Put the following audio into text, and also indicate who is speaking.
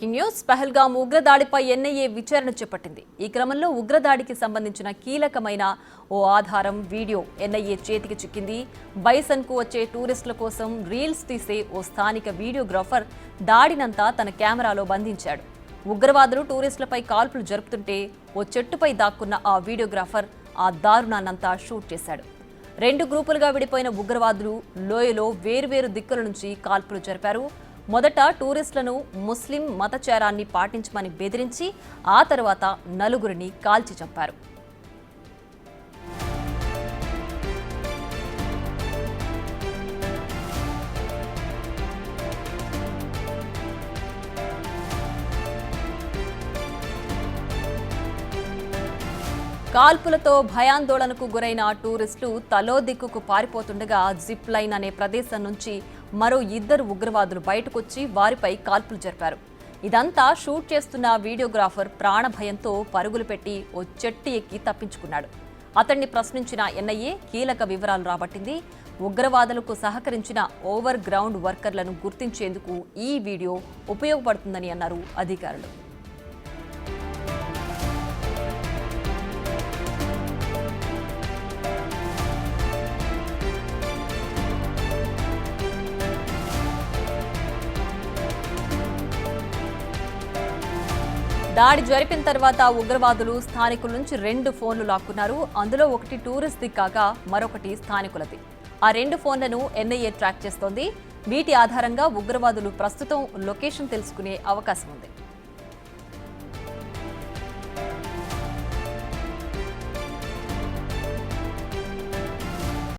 Speaker 1: News Pahalgam ఉగ్రదాడిపై NIA విచారణ చేపట్టింది. ఈ క్రమంలో ఉగ్రదాడికి సంబంధించిన కీలకమైన ఓ ఆధారం వీడియో ఎన్ఐఏ చేతికి చిక్కింది. బైసన్కు వచ్చే టూరిస్టుల కోసం రీల్స్ తీసే ఓ స్థానిక వీడియోగ్రాఫర్ దాడినంతా తన కెమెరాలో బంధించాడు. ఉగ్రవాదులు టూరిస్టులపై కాల్పులు జరుపుతుంటే ఓ చెట్టుపై దాక్కున్న ఆ వీడియోగ్రాఫర్ ఆ దారుణాన్నంతా షూట్ చేశాడు. 2 గ్రూపులుగా విడిపోయిన ఉగ్రవాదులు లోయలో వేర్వేరు దిక్కుల నుంచి కాల్పులు జరిపారు. మొదట టూరిస్టులను ముస్లిం మతచారాన్ని పాటించమని బెదిరించి ఆ తర్వాత నలుగురిని కాల్చి చంపారు. కాల్పులతో భయాందోళనకు గురైన టూరిస్టులు తలో దిక్కుకు పారిపోతుండగా జిప్ లైన్ అనే ప్రదేశం నుంచి మరో 2 ఉగ్రవాదులు బయటకొచ్చి వారిపై కాల్పులు జరిపారు. ఇదంతా షూట్ చేస్తున్న వీడియోగ్రాఫర్ ప్రాణభయంతో పరుగులు పెట్టి ఓ చెట్టు ఎక్కి తప్పించుకున్నాడు. అతన్ని ప్రశ్నించిన ఎన్ఐఏ కీలక వివరాలు రాబట్టింది. ఉగ్రవాదులకు సహకరించిన ఓవర్ గ్రౌండ్ వర్కర్లను గుర్తించేందుకు ఈ వీడియో ఉపయోగపడుతుందని అన్నారు అధికారులు. దాడి జరిపిన తర్వాత ఉగ్రవాదులు స్థానికుల నుంచి 2 ఫోన్లు లాక్కున్నారు. అందులో ఒకటి టూరిస్ట్ది కాగా మరొకటి స్థానికులది. ఆ 2 ఫోన్లను ఎన్ఐఏ ట్రాక్ చేస్తోంది. వీటి ఆధారంగా ఉగ్రవాదులు ప్రస్తుతం లొకేషన్ తెలుసుకునే అవకాశం ఉంది.